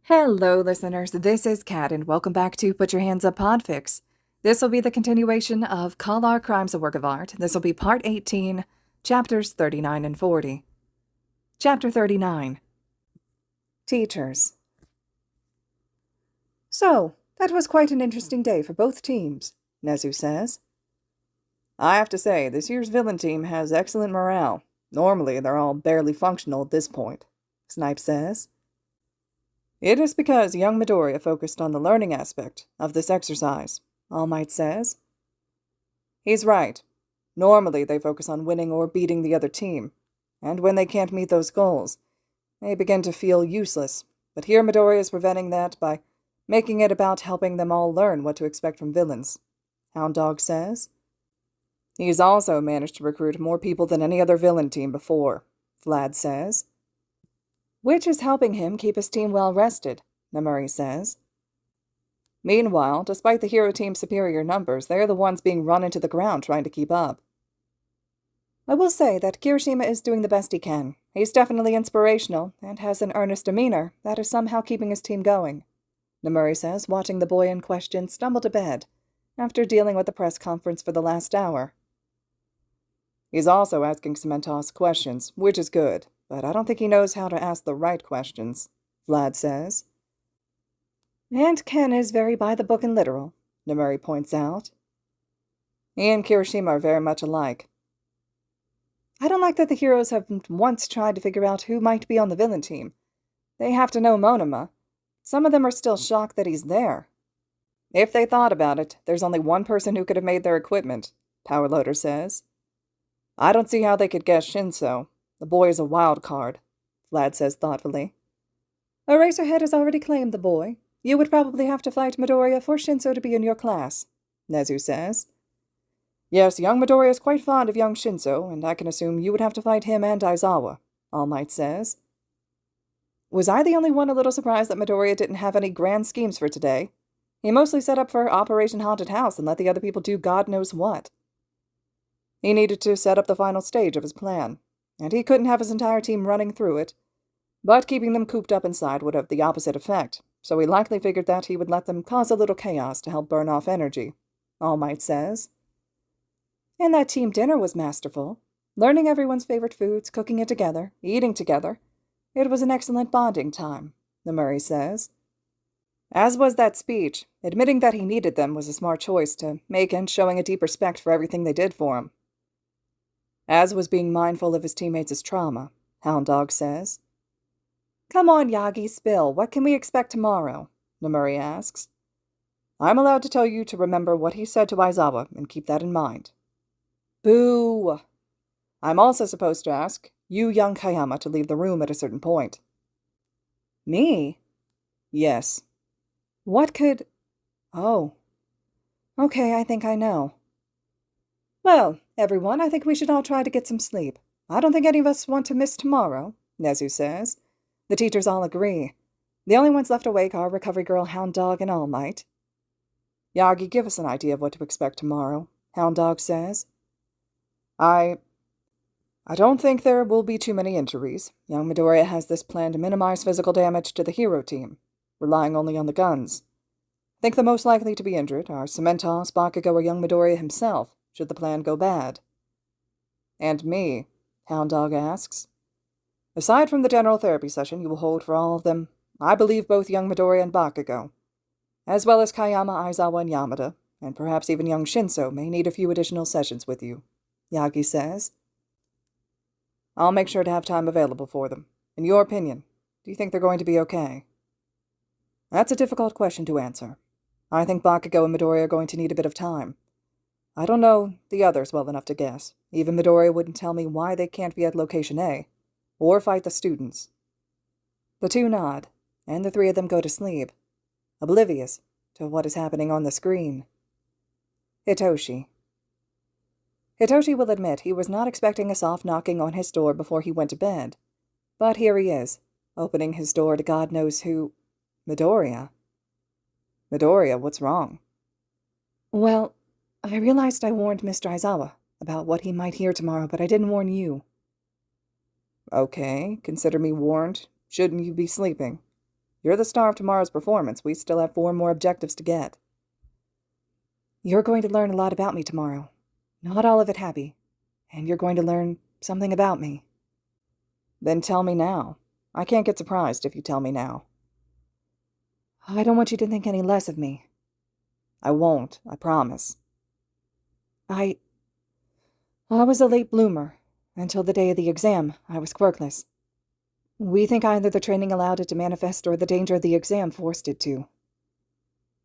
Hello, listeners. This is Kat, and welcome back to Put Your Hands Up Podfics. This will be the continuation of Call Our Crimes a Work of Art. This will be Part 18, Chapters 39 and 40. Chapter 39. Teachers. So, that was quite an interesting day for both teams, Nezu says. I have to say, this year's villain team has excellent morale. Normally, they're all barely functional at this point, Snipe says. It is because young Midoriya focused on the learning aspect of this exercise, All Might says. He's right. Normally they focus on winning or beating the other team, and when they can't meet those goals, they begin to feel useless. But here Midoriya is preventing that by making it about helping them all learn what to expect from villains, Hound Dog says. He's also managed to recruit more people than any other villain team before, Vlad says. Which is helping him keep his team well rested, Namuri says. Meanwhile, despite the hero team's superior numbers, they're the ones being run into the ground trying to keep up. I will say that Kirishima is doing the best he can. He's definitely inspirational, and has an earnest demeanor that is somehow keeping his team going, Namuri says, watching the boy in question stumble to bed, after dealing with the press conference for the last hour. He's also asking Cementos questions, which is good. But I don't think he knows how to ask the right questions, Vlad says. And Ken is very by the book and literal, Namuri points out. He and Kirishima are very much alike. I don't like that the heroes haven't once tried to figure out who might be on the villain team. They have to know Monoma. Some of them are still shocked that he's there. If they thought about it, there's only one person who could have made their equipment, Powerloader says. I don't see how they could guess Shinso. The boy is a wild card, Vlad says thoughtfully. Eraserhead has already claimed the boy. You would probably have to fight Midoriya for Shinso to be in your class, Nezu says. Yes, young Midoriya is quite fond of young Shinso, and I can assume you would have to fight him and Aizawa, All Might says. Was I the only one a little surprised that Midoriya didn't have any grand schemes for today? He mostly set up for Operation Haunted House and let the other people do God knows what. He needed to set up the final stage of his plan, and he couldn't have his entire team running through it. But keeping them cooped up inside would have the opposite effect, so he likely figured that he would let them cause a little chaos to help burn off energy, All Might says. And that team dinner was masterful. Learning everyone's favorite foods, cooking it together, eating together. It was an excellent bonding time, Namuri says. As was that speech. Admitting that he needed them was a smart choice to make and showing a deep respect for everything they did for him. As was being mindful of his teammates' trauma, Hound Dog says. Come on, Yagi, spill. What can we expect tomorrow? Namuri asks. I'm allowed to tell you to remember what he said to Aizawa and keep that in mind. Boo! I'm also supposed to ask you, young Kayama, to leave the room at a certain point. Me? Yes. What could... Oh. Okay, I think I know. Well, everyone, I think we should all try to get some sleep. I don't think any of us want to miss tomorrow, Nezu says. The teachers all agree. The only ones left awake are Recovery Girl, Hound Dog, and All Might. Yagi, give us an idea of what to expect tomorrow, Hound Dog says. I don't think there will be too many injuries. Young Midoriya has this plan to minimize physical damage to the hero team, relying only on the guns. I think the most likely to be injured are Cementos, Bakugo, or young Midoriya himself, should the plan go bad. And me, Hound Dog asks. Aside from the general therapy session you will hold for all of them, I believe both young Midoriya and Bakugo, as well as Kayama, Aizawa, and Yamada, and perhaps even young Shinso, may need a few additional sessions with you, Yagi says. I'll make sure to have time available for them. In your opinion, do you think they're going to be okay? That's a difficult question to answer. I think Bakugo and Midoriya are going to need a bit of time. I don't know the others well enough to guess. Even Midoriya wouldn't tell me why they can't be at Location A, or fight the students. The two nod, and the three of them go to sleep, oblivious to what is happening on the screen. Hitoshi. Hitoshi will admit he was not expecting a soft knocking on his door before he went to bed. But here he is, opening his door to God knows who. Midoriya. Midoriya, what's wrong? Well, I realized I warned Mr. Aizawa about what he might hear tomorrow, but I didn't warn you. Okay, consider me warned. Shouldn't you be sleeping? You're the star of tomorrow's performance. We still have 4 more objectives to get. You're going to learn a lot about me tomorrow. Not all of it happy. And you're going to learn something about me. Then tell me now. I can't get surprised if you tell me now. I don't want you to think any less of me. I won't, I promise. I was a late bloomer. Until the day of the exam, I was quirkless. We think either the training allowed it to manifest or the danger of the exam forced it to.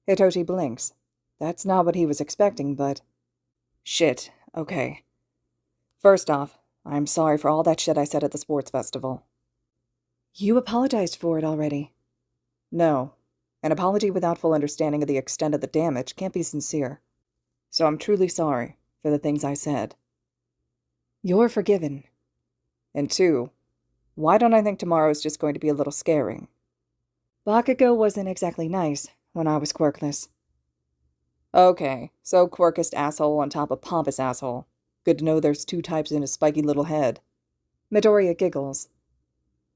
Hitoshi blinks. That's not what he was expecting, but... Shit, okay. First off, I'm sorry for all that shit I said at the sports festival. You apologized for it already. No. An apology without full understanding of the extent of the damage can't be sincere. So I'm truly sorry for the things I said. You're forgiven. And 2, why don't I think tomorrow's just going to be a little scaring? Bakugo wasn't exactly nice when I was quirkless. Okay, so quirkist asshole on top of pompous asshole. Good to know there's 2 types in his spiky little head. Midoriya giggles.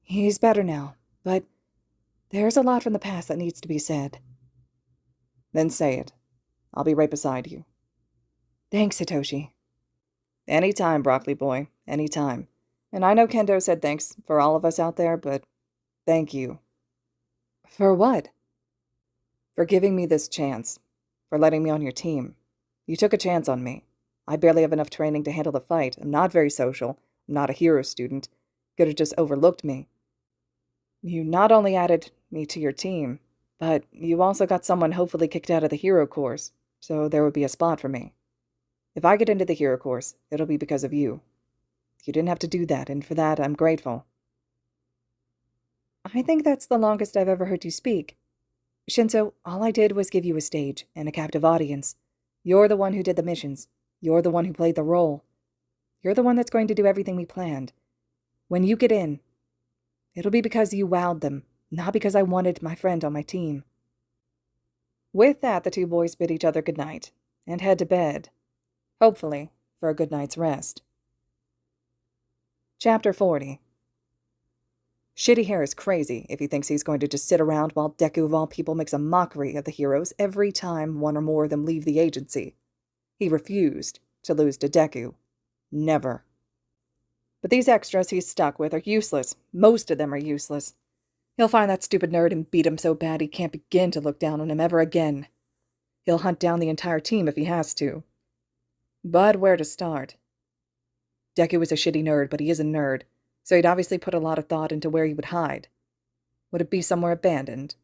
He's better now, but there's a lot from the past that needs to be said. Then say it. I'll be right beside you. Thanks, Hitoshi. Anytime, Broccoli Boy. Anytime. And I know Kendo said thanks for all of us out there, but thank you. For what? For giving me this chance. For letting me on your team. You took a chance on me. I barely have enough training to handle the fight. I'm not very social. I'm not a hero student. Could have just overlooked me. You not only added me to your team, but you also got someone hopefully kicked out of the hero course, so there would be a spot for me. If I get into the hero course, it'll be because of you. You didn't have to do that, and for that, I'm grateful. I think that's the longest I've ever heard you speak. Shinso, all I did was give you a stage and a captive audience. You're the one who did the missions. You're the one who played the role. You're the one that's going to do everything we planned. When you get in, it'll be because you wowed them, not because I wanted my friend on my team. With that, the 2 boys bid each other goodnight and head to bed. Hopefully, for a good night's rest. Chapter 40. Shitty Hair is crazy if he thinks he's going to just sit around while Deku of all people makes a mockery of the heroes every time one or more of them leave the agency. He refused to lose to Deku. Never. But these extras he's stuck with are useless. Most of them are useless. He'll find that stupid nerd and beat him so bad he can't begin to look down on him ever again. He'll hunt down the entire team if he has to. But where to start? Deku is a shitty nerd, but he is a nerd, so he'd obviously put a lot of thought into where he would hide. Would it be somewhere abandoned?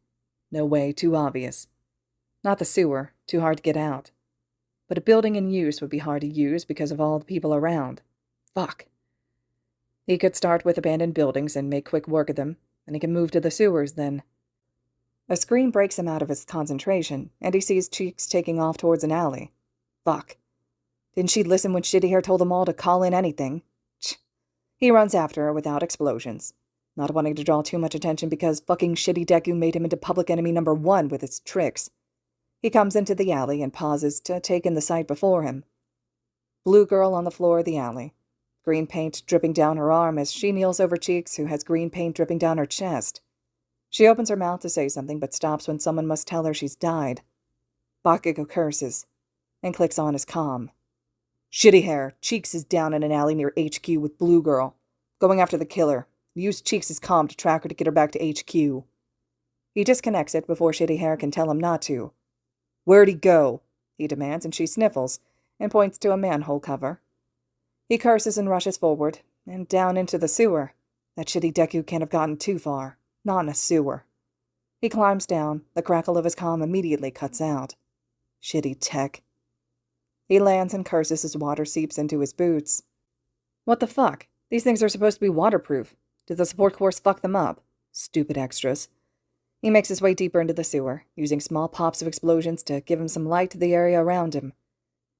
No way, too obvious. Not the sewer, too hard to get out. But a building in use would be hard to use because of all the people around. Fuck. He could start with abandoned buildings and make quick work of them, and he can move to the sewers then. A scream breaks him out of his concentration, and he sees Cheeks taking off towards an alley. Fuck. Didn't she listen when Shitty Hair told them all to call in anything? He runs after her without explosions, not wanting to draw too much attention because fucking shitty Deku made him into public enemy number 1 with his tricks. He comes into the alley and pauses to take in the sight before him. Blue girl on the floor of the alley. Green paint dripping down her arm as she kneels over Cheeks, who has green paint dripping down her chest. She opens her mouth to say something but stops when someone must tell her she's died. Bakugo curses and clicks on his comm. Shitty Hair, Cheeks is down in an alley near HQ with Blue Girl. Going after the killer. Use Cheeks' comm to track her to get her back to HQ. He disconnects it before Shitty Hair can tell him not to. Where'd he go? He demands, and she sniffles and points to a manhole cover. He curses and rushes forward, and down into the sewer. That shitty Deku can't have gotten too far. Not in a sewer. He climbs down. The crackle of his comm immediately cuts out. Shitty tech. He lands and curses as water seeps into his boots. What the fuck? These things are supposed to be waterproof. Did the support course fuck them up? Stupid extras. He makes his way deeper into the sewer, using small pops of explosions to give him some light to the area around him.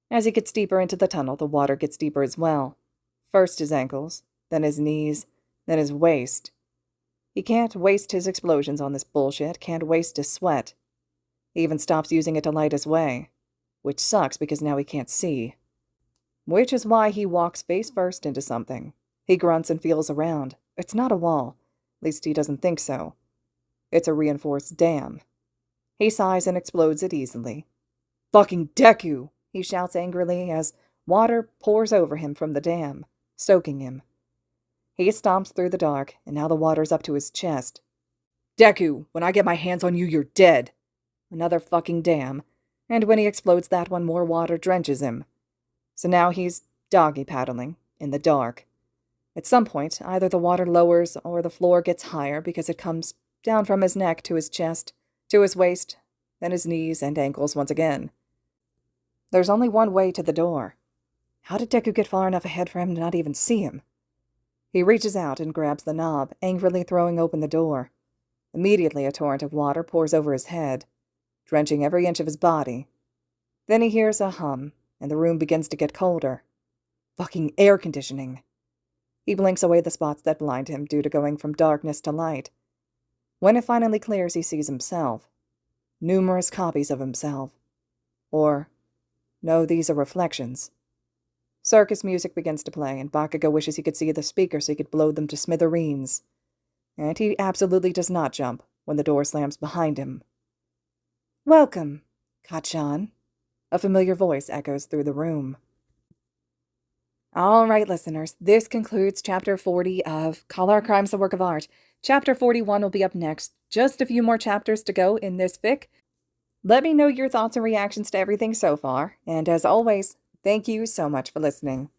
As he gets deeper into the tunnel, the water gets deeper as well. First his ankles, then his knees, then his waist. He can't waste his explosions on this bullshit, can't waste his sweat. He even stops using it to light his way. Which sucks because now he can't see. Which is why he walks face first into something. He grunts and feels around. It's not a wall. At least he doesn't think so. It's a reinforced dam. He sighs and explodes it easily. "Fucking Deku!" he shouts angrily as water pours over him from the dam, soaking him. He stomps through the dark, and now the water's up to his chest. "Deku, when I get my hands on you, you're dead!" Another fucking dam, and when he explodes that one, more water drenches him. So now he's doggy paddling, in the dark. At some point, either the water lowers or the floor gets higher because it comes down from his neck to his chest, to his waist, then his knees and ankles once again. There's only one way to the door. How did Deku get far enough ahead for him to not even see him? He reaches out and grabs the knob, angrily throwing open the door. Immediately a torrent of water pours over his head, drenching every inch of his body. Then he hears a hum, and the room begins to get colder. Fucking air conditioning. He blinks away the spots that blind him due to going from darkness to light. When it finally clears, he sees himself. Numerous copies of himself. Or, no, these are reflections. Circus music begins to play, and Bakugo wishes he could see the speakers so he could blow them to smithereens. And he absolutely does not jump when the door slams behind him. "Welcome, Kachan." A familiar voice echoes through the room. All right, listeners, this concludes Chapter 40 of Call Our Crimes a Work of Art. Chapter 41 will be up next. Just a few more chapters to go in this fic. Let me know your thoughts and reactions to everything so far, and as always, thank you so much for listening.